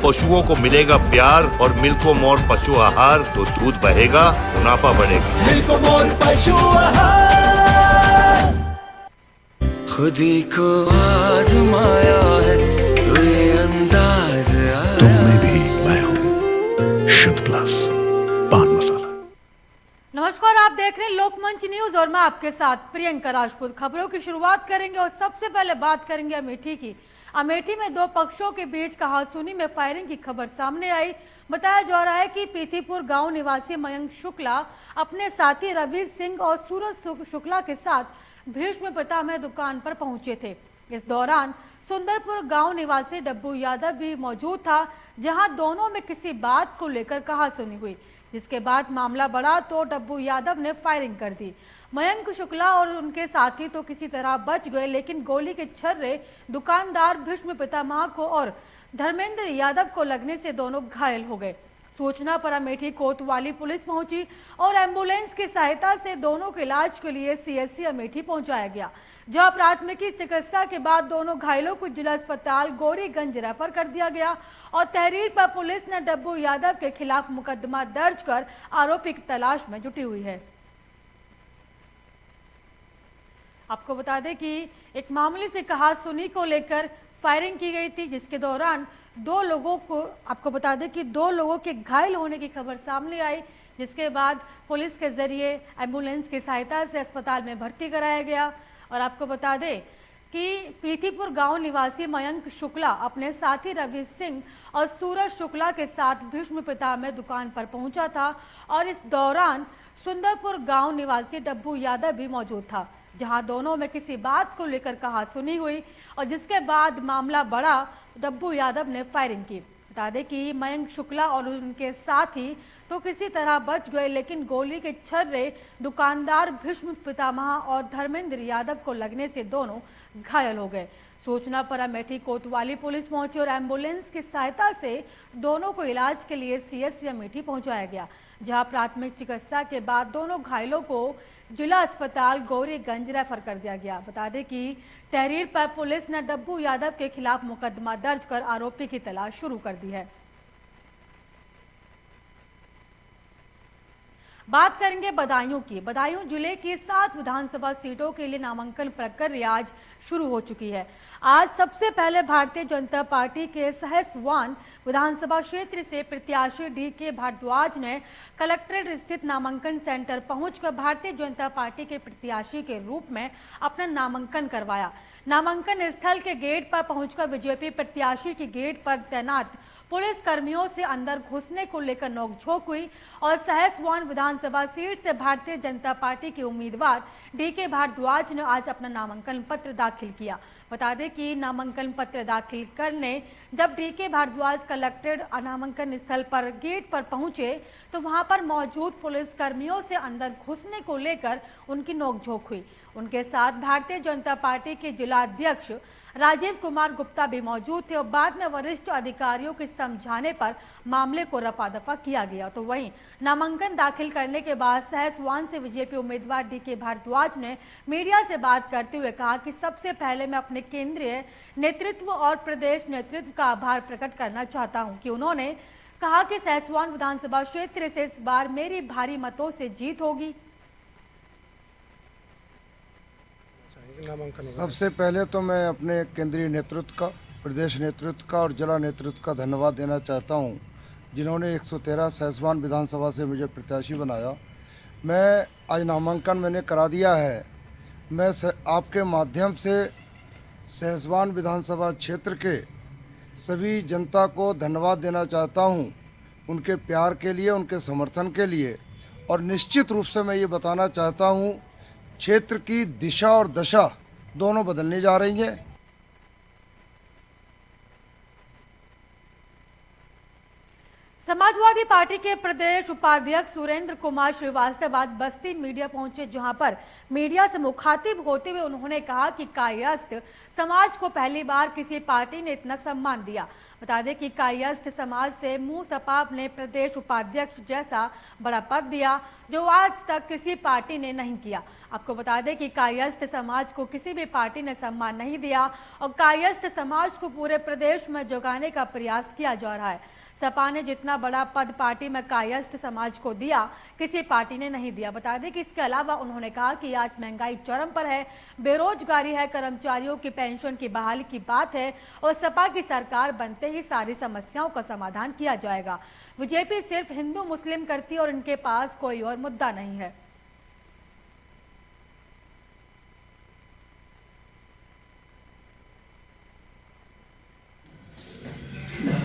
पशुओं को मिलेगा प्यार और मिल्को मोर पशु आहार तो दूध बहेगा, मुनाफा बढ़ेगा। मिल्को मोर पशु आहार। खुद ही को आजमाया है तो ये अंदाज आया। तुम में भी मैं हूँ, शुद्ध प्लस पान मसाला। नमस्कार, आप देख रहे हैं लोकमंच न्यूज और मैं आपके साथ प्रियंका राजपूत। खबरों की शुरुआत करेंगे और सबसे पहले बात करेंगे अमेठी की। अमेठी में दो पक्षों के बीच कहासुनी में फायरिंग की खबर सामने आई। बताया जा रहा है कि पीथीपुर गांव निवासी मयंक शुक्ला अपने साथी रवि सिंह और सूरज शुक्ला के साथ भीष्म पिता में दुकान पर पहुंचे थे। इस दौरान सुंदरपुर गांव निवासी डब्बू यादव भी मौजूद था, जहां दोनों में किसी बात को लेकर कहासुनी हुई, जिसके बाद मामला बढ़ा तो डब्बू यादव ने फायरिंग कर दी। मयंक शुक्ला और उनके साथी तो किसी तरह बच गए, लेकिन गोली के छर्रे दुकानदार भीष्म पितामह को और धर्मेंद्र यादव को लगने से दोनों घायल हो गए। सूचना पर अमेठी कोतवाली पुलिस पहुंची और एम्बुलेंस की सहायता से दोनों के इलाज के लिए सीएससी अमेठी पहुंचाया गया, जहां प्राथमिकी चिकित्सा के बाद दोनों घायलों को जिला अस्पताल गौरीगंज रेफर कर दिया गया और तहरीर पर पुलिस ने डब्बू यादव के खिलाफ मुकदमा दर्ज कर आरोपी की तलाश में जुटी हुई है। आपको बता दें कि एक मामले से कहासुनी को लेकर फायरिंग की गई थी, जिसके दौरान दो लोगों के घायल होने की खबर सामने आई, जिसके बाद पुलिस के जरिए एम्बुलेंस की सहायता से अस्पताल में भर्ती कराया गया। और आपको बता दें कि पीथीपुर गांव निवासी मयंक शुक्ला अपने साथी रवि सिंह और सूरज शुक्ला के साथ भीष्म पिता में दुकान पर पहुंचा था और इस दौरान सुंदरपुर गांव निवासी डब्बू यादव भी मौजूद था, जहां दोनों में किसी बात को लेकर कहासुनी हुई और जिसके बाद मामला बढ़ा। डब्बू यादव ने फायरिंग की। बता दें कि मयंक शुक्ला और उनके साथी तो किसी तरह बच गए, लेकिन गोली के छर्रे दुकानदार भीष्म पितामह और धर्मेंद्र यादव को लगने से दोनों घायल हो गए। सूचना पर अमेठी कोतवाली पुलिस पहुंची और एम्बुलेंस की सहायता से दोनों को इलाज के लिए सीएससी अमेठी पहुंचाया गया, जहां प्राथमिक चिकित्सा के बाद दोनों घायलों को जिला अस्पताल गौरीगंज रेफर कर दिया गया। बता दें कि तहरीर पर पुलिस ने डब्बू यादव के खिलाफ मुकदमा दर्ज कर आरोपी की तलाश शुरू कर दी है। बात करेंगे बदायूं की। बदायूं जिले की 7 विधानसभा सीटों के लिए नामांकन प्रक्रिया आज शुरू हो चुकी है। आज सबसे पहले भारतीय जनता पार्टी के सहसवान विधानसभा क्षेत्र से प्रत्याशी डीके भारद्वाज ने कलेक्ट्रेट स्थित नामांकन सेंटर पहुंचकर भारतीय जनता पार्टी के प्रत्याशी के रूप में अपना नामांकन करवाया। नामांकन स्थल के गेट पर पहुंचकर बीजेपी प्रत्याशी के गेट पर तैनात पुलिस कर्मियों से अंदर घुसने को लेकर नोकझोंक हुई और सहसवान विधानसभा सीट से भारतीय जनता पार्टी के उम्मीदवार डीके भारद्वाज ने आज अपना नामांकन पत्र दाखिल किया। बता दें कि नामांकन पत्र दाखिल करने जब डीके भारद्वाज कलेक्टेड नामांकन स्थल पर गेट पर पहुंचे तो वहां पर मौजूद पुलिस कर्मियों से अंदर घुसने को लेकर उनकी नोकझोंक हुई। उनके साथ भारतीय जनता पार्टी के जिला अध्यक्ष राजीव कुमार गुप्ता भी मौजूद थे और बाद में वरिष्ठ अधिकारियों के समझाने पर मामले को रफा दफा किया गया। तो वहीं नामांकन दाखिल करने के बाद सहसवान से बीजेपी उम्मीदवार डीके भारद्वाज ने मीडिया से बात करते हुए कहा कि सबसे पहले मैं अपने केंद्रीय नेतृत्व और प्रदेश नेतृत्व का आभार प्रकट करना चाहता हूं कि उन्होंने कहा कि सहसवान विधानसभा क्षेत्र से इस बार मेरी भारी मतों से जीत होगी। सबसे पहले तो मैं अपने केंद्रीय नेतृत्व का, प्रदेश नेतृत्व का और जिला नेतृत्व का धन्यवाद देना चाहता हूं, जिन्होंने 113 सहसवान विधानसभा से मुझे प्रत्याशी बनाया। मैं आज नामांकन मैंने करा दिया है। मैं आपके माध्यम से सहसवान विधानसभा क्षेत्र के सभी जनता को धन्यवाद देना चाहता हूं, उनके प्यार के लिए, उनके समर्थन के लिए। और निश्चित रूप से मैं ये बताना चाहता हूं, क्षेत्र की दिशा और दशा दोनों बदलने जा रही है। समाजवादी पार्टी के प्रदेश उपाध्यक्ष सुरेंद्र कुमार श्रीवास्तव आज बस्ती मीडिया पहुंचे, जहां पर मीडिया से मुखातिब होते हुए उन्होंने कहा कि कायस्थ समाज को पहली बार किसी पार्टी ने इतना सम्मान दिया। बता दें कि कायस्थ समाज से मुंह सपाब ने प्रदेश उपाध्यक्ष जैसा बड़ा पद दिया, जो आज तक किसी पार्टी ने नहीं किया। आपको बता दें कि कायस्थ समाज को किसी भी पार्टी ने सम्मान नहीं दिया और कायस्थ समाज को पूरे प्रदेश में जगाने का प्रयास किया जा रहा है। सपा ने जितना बड़ा पद पार्टी में कायस्थ समाज को दिया, किसी पार्टी ने नहीं दिया। बता दें कि इसके अलावा उन्होंने कहा कि आज महंगाई चरम पर है, बेरोजगारी है, कर्मचारियों की पेंशन की बहाली की बात है और सपा की सरकार बनते ही सारी समस्याओं का समाधान किया जाएगा। बीजेपी सिर्फ हिंदू मुस्लिम करती और इनके पास कोई और मुद्दा नहीं है।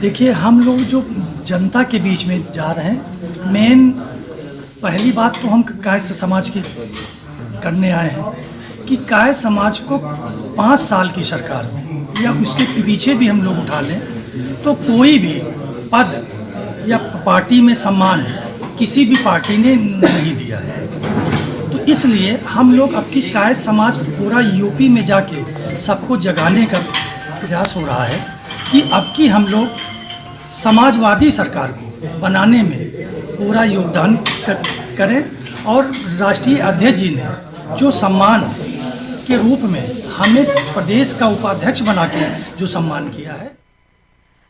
देखिए, हम लोग जो जनता के बीच में जा रहे हैं, मेन पहली बात तो हम कायस्थ समाज की करने आए हैं कि कायस्थ समाज को 5 साल की सरकार में या उसके पीछे भी हम लोग उठा लें तो कोई भी पद या पार्टी में सम्मान किसी भी पार्टी ने नहीं दिया है। तो इसलिए हम लोग अब की कायस्थ समाज पूरा यूपी में जाके सबको जगाने का प्रयास हो रहा है कि अब की हम लोग समाजवादी सरकार को बनाने में पूरा योगदान करें और राष्ट्रीय अध्यक्ष जी ने जो सम्मान के रूप में हमें प्रदेश का उपाध्यक्ष बना के जो सम्मान किया है।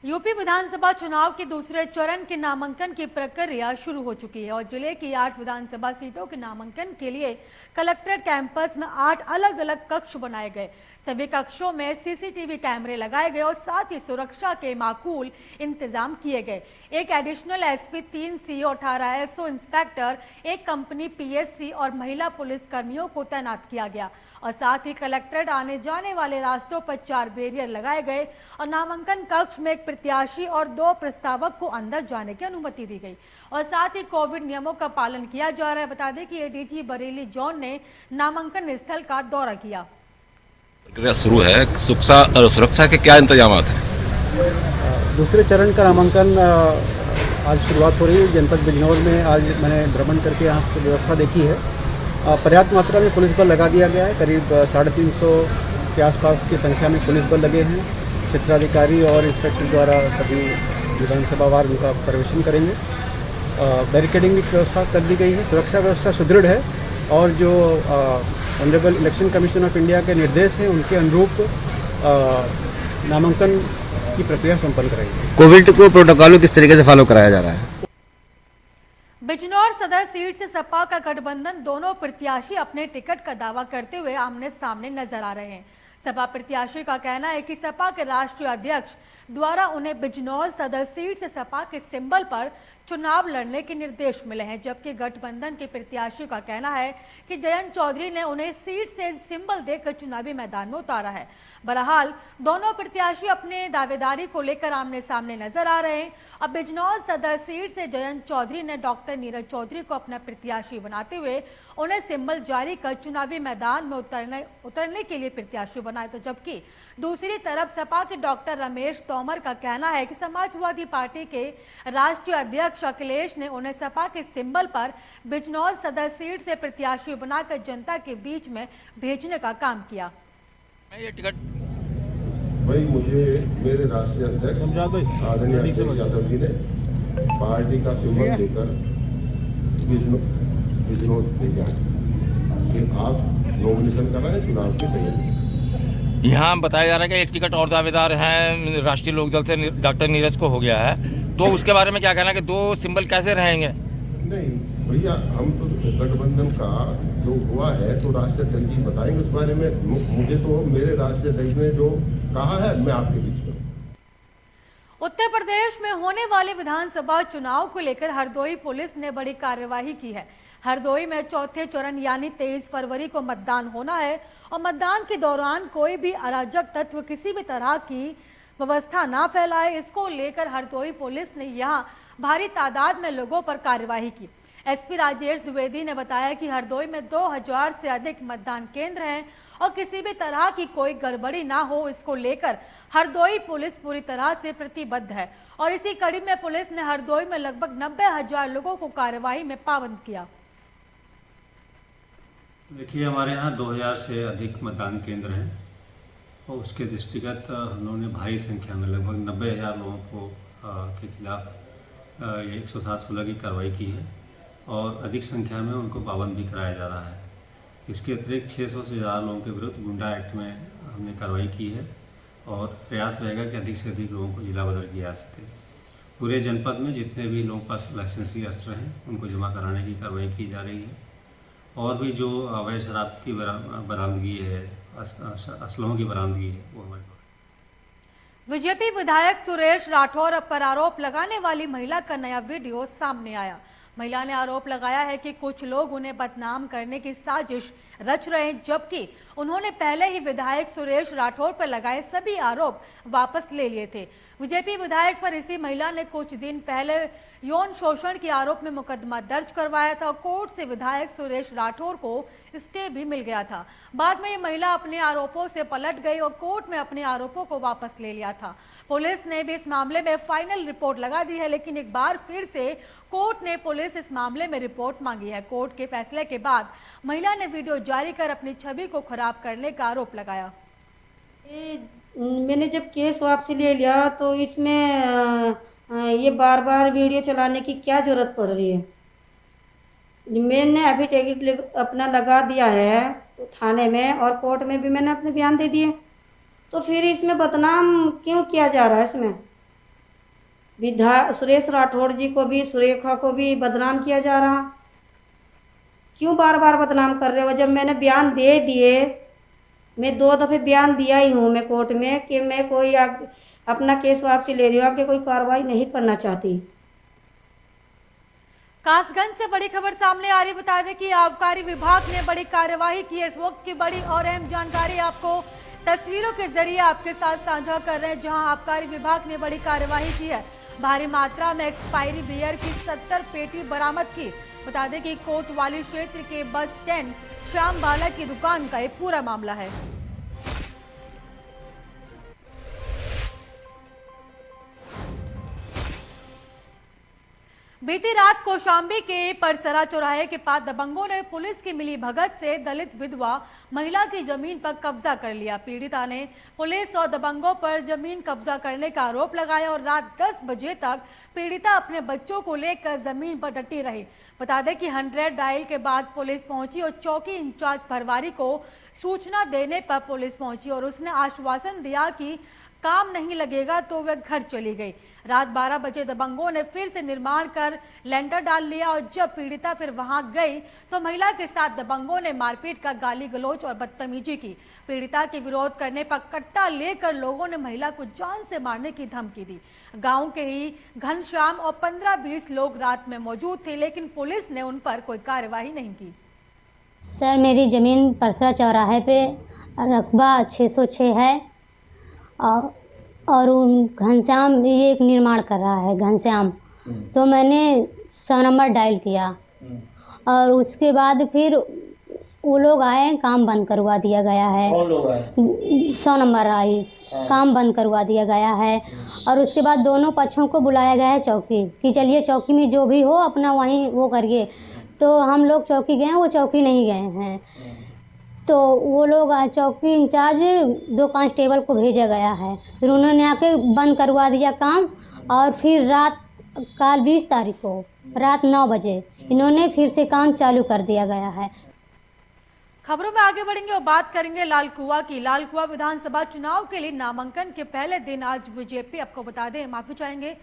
यूपी विधानसभा चुनाव के दूसरे चरण के नामांकन की प्रक्रिया शुरू हो चुकी है और जिले की 8 विधानसभा सीटों के नामांकन के लिए कलेक्ट्रेट कैंपस में 8 अलग अलग कक्ष बनाए गए। सभी कक्षों में सीसीटीवी कैमरे लगाए गए और साथ ही सुरक्षा के माकूल इंतजाम किए गए। एक additional SP, 3 CO, 18 SO inspector, एक कंपनी पीएससी और महिला पुलिस कर्मियों को तैनात किया गया और साथ ही कलेक्ट्रेट आने जाने वाले रास्तों पर 4 बैरियर लगाए गए और नामांकन कक्ष में एक प्रत्याशी और 2 प्रस्तावक को अंदर जाने की अनुमति दी गई और साथ ही कोविड नियमों का पालन किया जा रहा है। बता दें कि एडीजी बरेली जोन ने नामांकन स्थल का दौरा किया। प्रक्रिया शुरू है, सुरक्षा के क्या इंतजाम हैं? दूसरे चरण का नामांकन आज शुरुआत हो रही है। जनपद बिजनौर में आज मैंने भ्रमण करके यहाँ की व्यवस्था देखी है। पर्याप्त मात्रा में पुलिस बल लगा दिया गया है। करीब 350 के आसपास की संख्या में पुलिस बल लगे हैं। क्षेत्राधिकारी और इंस्पेक्टर द्वारा सभी विधानसभा वार उनका प्रवेशन करेंगे। बैरिकेडिंग की व्यवस्था कर दी गई है। सुरक्षा व्यवस्था सुदृढ़ है और जो honourable election commission of India के निर्देश हैं उनके अनुरूप नामांकन की प्रक्रिया संपन्न कराएंगे। कोविड को प्रोटोकॉल किस तरीके से फॉलो कराया जा रहा है? बिजनौर सदर सीट से सपा का गठबंधन, दोनों प्रत्याशी अपने टिकट का दावा करते हुए आमने सामने नजर आ रहे हैं। सपा प्रत्याशी का कहना है कि सपा के राष्ट्रीय अध्यक्ष द्वारा उन्हें बिजनौर सदर सीट से सपा के सिंबल पर चुनाव लड़ने के निर्देश मिले हैं, जबकि गठबंधन के प्रत्याशी का कहना है कि जयंत चौधरी ने उन्हें सीट से सिंबल देकर चुनावी मैदान में उतारा है। बहरहाल दोनों प्रत्याशी अपने दावेदारी को लेकर आमने सामने नजर आ रहे हैं। अब बिजनौर सदर सीट से जयंत चौधरी ने डॉक्टर नीरज चौधरी को अपना प्रत्याशी बनाते हुए उन्हें सिंबल जारी कर चुनावी मैदान में उतरने के लिए प्रत्याशी बनाए, तो जबकि दूसरी तरफ सपा के डॉक्टर रमेश तोमर का कहना है कि समाजवादी पार्टी के राष्ट्रीय अध्यक्ष अखिलेश ने उन्हें सपा के सिंबल पर बिजनौर सदर सीट से प्रत्याशी बनाकर जनता के बीच में भेजने का काम किया। ये टिकट भाई मुझे मेरे राष्ट्रीय अध्यक्ष आदरणीय अखिलेश यादव जी ने पार्टी का सिंबल देकर बिजनौर भेजा कि आप नॉमिनेशन कर रहे हैं चुनाव की तैयारी। यहाँ बताया जा रहा है कि एक टिकट और दावेदार हैं राष्ट्रीय लोकदल से डॉक्टर नीरज को हो गया है, तो उसके बारे में क्या कहना है कि 2 सिंबल कैसे रहेंगे? नहीं भैया, हम तो गठबंधन का जो हुआ है तो राष्ट्रीय अध्यक्ष जी बताएंगे उस बारे में। मुझे तो मेरे राष्ट्रीय अध्यक्ष ने जो कहा है मैं आपके बीच में। उत्तर प्रदेश में होने वाले विधानसभा चुनाव को लेकर हरदोई पुलिस ने बड़ी कार्यवाही की है। हरदोई में चौथे चरण यानी 23 फरवरी को मतदान होना है और मतदान के दौरान कोई भी अराजक तत्व किसी भी तरह की व्यवस्था ना फैलाए, इसको लेकर हरदोई पुलिस ने यहां भारी तादाद में लोगों पर कार्यवाही की। एसपी राजेश द्विवेदी ने बताया कि हरदोई में 2000 से अधिक मतदान केंद्र हैं और किसी भी तरह की कोई गड़बड़ी ना हो, इसको लेकर हरदोई पुलिस पूरी तरह से प्रतिबद्ध है और इसी कड़ी में पुलिस ने हरदोई में लगभग 90,000 लोगों को कार्यवाही में पाबंद किया। देखिए, हमारे यहाँ 2000 से अधिक मतदान केंद्र हैं और उसके दृष्टिगत उन्होंने भारी संख्या में लगभग 90,000 लोगों को के खिलाफ 107-16 की कार्रवाई की है और अधिक संख्या में उनको पाबंद भी कराया जा रहा है। इसके अतिरिक्त 600 से ज़्यादा लोगों के विरुद्ध गुंडा एक्ट में हमने कार्रवाई की है और प्रयास रहेगा कि अधिक से अधिक लोगों को जिला बदल किया जा सके। पूरे जनपद में जितने भी लोगों के पास लाइसेंसी अस्त्र हैं उनको जमा कराने की कार्रवाई की जा रही है और भी जो अवैध शराब की बरामदगी है, असलहों की बरामदगी है, वो हमारे बीजेपी विधायक सुरेश राठौर पर आरोप लगाने वाली महिला का नया वीडियो सामने आया। महिला ने आरोप लगाया है कि कुछ लोग उन्हें बदनाम करने की साजिश रच रहे हैं, जबकि उन्होंने पहले ही विधायक सुरेश राठौर पर लगाए सभी आरोप वापस ले लिए थे। बीजेपी विधायक पर इसी महिला ने कुछ दिन पहले यौन शोषण के आरोप में मुकदमा दर्ज करवाया था। कोर्ट से विधायक सुरेश राठौर को स्टे भी मिल गया था। बाद में ये महिला अपने आरोपों से पलट गई और कोर्ट में अपने आरोपों को वापस ले लिया था। पुलिस ने भी इस मामले में फाइनल रिपोर्ट लगा दी है, लेकिन एक बार फिर से कोर्ट ने पुलिस इस मामले में रिपोर्ट मांगी है। कोर्ट के फैसले के बाद महिला ने वीडियो जारी कर अपनी छवि को खराब करने का आरोप लगाया। मैंने जब केस वापसी ले लिया तो इसमें ये बार बार वीडियो चलाने की क्या जरूरत पड़ रही है। मैंने एफिडेविट अपना लगा दिया है तो थाने में और कोर्ट में भी मैंने अपने बयान दे दिए, तो फिर इसमें बदनाम क्यों किया जा रहा है। इसमें सुरेश राठौर जी को भी, सुरेखा को भी बदनाम किया जा रहा, क्यों बार बार बदनाम कर रहे हो। जब मैंने बयान दे दिए, मैं 2 दफ़े बयान दिया ही हूँ मैं कोर्ट में कि मैं कोई अपना केस वापसी ले रही हूँ, आगे कोई कार्रवाई नहीं करना चाहती। कासगंज से बड़ी खबर सामने आ रही। बता दें कि आबकारी विभाग ने बड़ी कार्यवाही की है। इस वक्त की बड़ी और अहम जानकारी आपको तस्वीरों के जरिए आपके साथ साझा कर रहे हैं, जहां आबकारी विभाग ने बड़ी कार्यवाही की है। भारी मात्रा में एक्सपायरी बियर की 70 पेटी बरामद की। बता दें कि कोतवाली क्षेत्र के बस स्टैंड श्याम बाला की दुकान का एक पूरा मामला है। बीती रात कौशाम्बी के परसरा चौराहे के पास दबंगों ने पुलिस की मिली भगत से दलित विधवा महिला की जमीन पर कब्जा कर लिया। पीड़िता ने पुलिस और दबंगों पर जमीन कब्जा करने का आरोप लगाया और रात 10 बजे तक पीड़िता अपने बच्चों को लेकर जमीन पर डटी रही। बता दें कि 100 डायल के बाद पुलिस पहुंची और चौकी इंचार्ज भरवारी को सूचना देने पर पुलिस पहुंची और उसने आश्वासन दिया कि काम नहीं लगेगा तो वह घर चली गई। रात 12 बजे दबंगों ने फिर से निर्माण कर लेंटर डाल लिया और जब पीड़िता फिर वहां गई तो महिला के साथ दबंगों ने मारपीट का गाली गलौज और बदतमीजी की। पीड़िता के विरोध करने पर कट्टा लेकर लोगों ने महिला को जान से मारने की धमकी दी। गांव के ही घनश्याम और 15-20 लोग रात में मौजूद थे, लेकिन पुलिस ने उन पर कोई कार्यवाही नहीं की। सर, मेरी ज़मीन परसरा चौराहे पे रकबा 606 है और घनश्याम ये एक निर्माण कर रहा है घनश्याम। तो मैंने 100 नंबर डायल किया और उसके बाद फिर वो लोग आए, काम बंद करवा दिया गया है। 100 नंबर आई, काम बंद करवा दिया गया है और उसके बाद दोनों पक्षों को बुलाया गया है चौकी कि चलिए चौकी में जो भी हो अपना वहीं वो करिए। तो हम लोग चौकी गए, वो चौकी नहीं गए हैं। तो वो लोग चौकी इंचार्ज 2 कांस्टेबल को भेजा गया है, फिर उन्होंने आके बंद करवा दिया काम। और फिर कल 20 तारीख को रात 9 बजे इन्होंने फिर से काम चालू कर दिया गया है। खबरों में आगे बढ़ेंगे और बात करेंगे लालकुआ की। लालकुआ विधानसभा चुनाव के लिए नामांकन के पहले दिन आज बीजेपी, आपको बता दें, माफी चाहेंगे,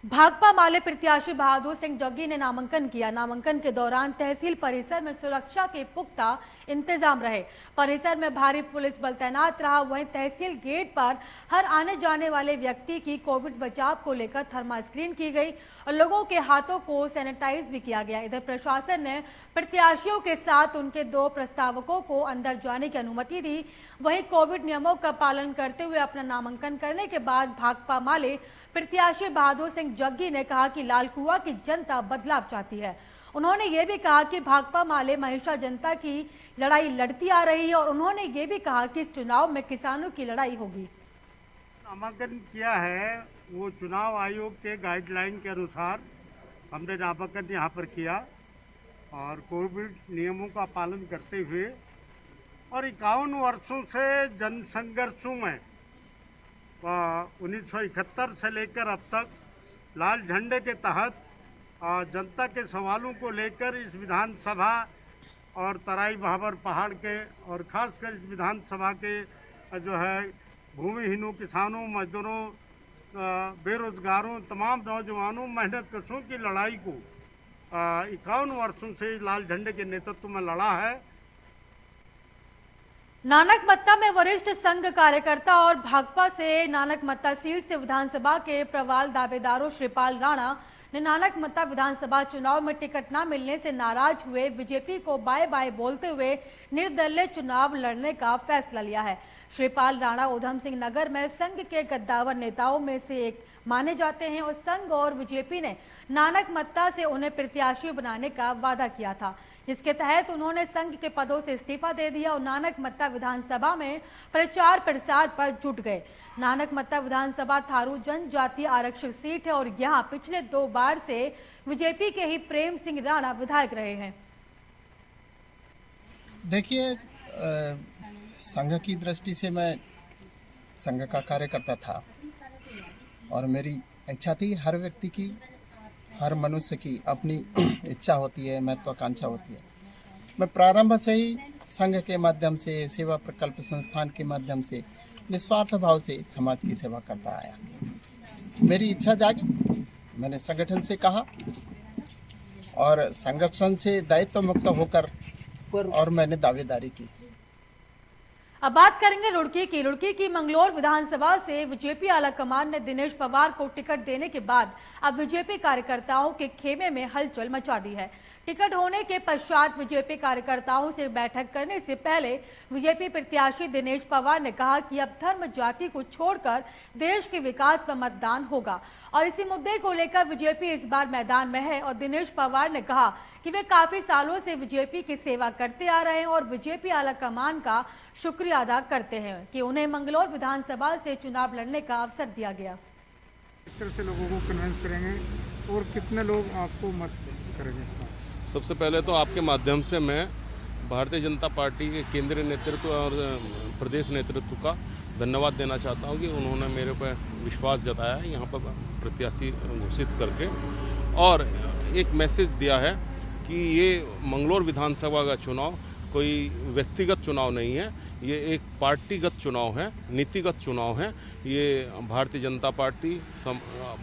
भाकपा माले प्रत्याशी बहादुर सिंह जग्गी ने नामांकन किया। नामांकन के दौरान तहसील परिसर में सुरक्षा के पुख्ता इंतजाम रहे। परिसर में भारी पुलिस बल तैनात रहा। वहीं तहसील गेट पर हर आने जाने वाले व्यक्ति की कोविड बचाव को लेकर थर्मल स्क्रीन की गई और लोगों के हाथों को सैनिटाइज भी किया गया। इधर प्रशासन ने प्रत्याशियों के साथ उनके 2 प्रस्तावकों को अंदर जाने की अनुमति दी। वहीं कोविड नियमों का पालन करते हुए अपना नामांकन करने के बाद भाकपा माले प्रत्याशी बहादुर सिंह जग्गी ने कहा कि लालकुआ की जनता बदलाव चाहती है। उन्होंने ये भी कहा कि भाकपा माले हमेशा जनता की लड़ाई लड़ती आ रही है और उन्होंने ये भी कहा कि इस चुनाव में किसानों की लड़ाई होगी। नामांकन किया है वो चुनाव आयोग के गाइडलाइन के अनुसार हमने नामांकन यहाँ पर किया और कोविड नियमों का पालन करते हुए और 51 वर्षों से जनसंघर्षों में 1971 से लेकर अब तक लाल झंडे के तहत जनता के सवालों को लेकर इस विधानसभा और तराई भाबर पहाड़ के और ख़ासकर इस विधानसभा के जो है भूमिहीनों, किसानों, मजदूरों, बेरोजगारों, तमाम नौजवानों, मेहनत कशों की लड़ाई को 51 वर्षों से लाल झंडे के नेतृत्व में लड़ा है। नानक मत्ता में वरिष्ठ संघ कार्यकर्ता और भाकपा से नानक मत्ता सीट से विधानसभा के प्रवाल दावेदारों श्रीपाल राणा ने नानक मत्ता विधानसभा चुनाव में टिकट न मिलने से नाराज हुए बीजेपी को बाय बाय बोलते हुए निर्दलीय चुनाव लड़ने का फैसला लिया है। श्रीपाल राणा उधम सिंह नगर में संघ के कद्दावर नेताओं में से एक माने जाते हैं और संघ और बीजेपी ने नानक मत्ता से उन्हें प्रत्याशी बनाने का वादा किया था, जिसके तहत उन्होंने संघ के पदों से इस्तीफा दे दिया और नानक मत्ता विधानसभा में प्रचार प्रसार पर जुट गए। नानक मत्ता विधानसभा थारू जनजातीय आरक्षित सीट है और यहाँ पिछले 2 बार से बीजेपी के ही प्रेम सिंह राणा विधायक रहे हैं। देखिए, संघ की दृष्टि से मैं संघ का कार्यकर्ता था और मेरी इच्छा थी, हर व्यक्ति की, हर मनुष्य की अपनी इच्छा होती है, महत्वाकांक्षा होती है। मैं प्रारंभ से ही संघ के माध्यम से, सेवा प्रकल्प संस्थान के माध्यम से निस्वार्थ भाव से समाज की सेवा करता आया। मेरी इच्छा जागी, मैंने संगठन से कहा और संगठन से दायित्व मुक्त होकर और मैंने दावेदारी की। अब बात करेंगे रुड़की की मंगलौर विधानसभा से बीजेपी आलाकमान ने दिनेश पवार को टिकट देने के बाद अब बीजेपी कार्यकर्ताओं के खेमे में हलचल मचा दी है। टिकट होने के पश्चात बीजेपी कार्यकर्ताओं से बैठक करने से पहले बीजेपी प्रत्याशी दिनेश पवार ने कहा कि अब धर्म जाति को छोड़कर देश के विकास पर मतदान होगा और इसी मुद्दे को लेकर बीजेपी इस बार मैदान में है। और दिनेश पवार ने कहा कि वे काफी सालों से बीजेपी की सेवा करते आ रहे हैं और बीजेपी आलाकमान का शुक्रिया अदा करते हैं कि उन्हें मंगलौर विधानसभा से चुनाव लड़ने का अवसर दिया गया। किस तरह से लोगों को कन्विंस करेंगे और कितने लोग आपको मत करेंगे इसका? सबसे पहले तो आपके माध्यम से मैं भारतीय जनता पार्टी के केंद्रीय नेतृत्व और प्रदेश नेतृत्व का धन्यवाद देना चाहता हूं कि उन्होंने मेरे पर विश्वास जताया है यहाँ पर प्रत्याशी घोषित करके और एक मैसेज दिया है कि ये मंगलौर विधानसभा का चुनाव कोई व्यक्तिगत चुनाव नहीं है, ये एक पार्टीगत चुनाव है, नीतिगत चुनाव है। ये भारतीय जनता पार्टी,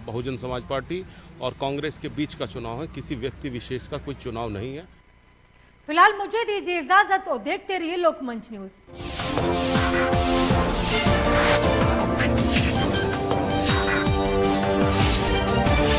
बहुजन समाज पार्टी और कांग्रेस के बीच का चुनाव है, किसी व्यक्ति विशेष का कोई चुनाव नहीं है। फिलहाल मुझे दीजिए इजाजत और देखते रहिए लोकमंच न्यूज।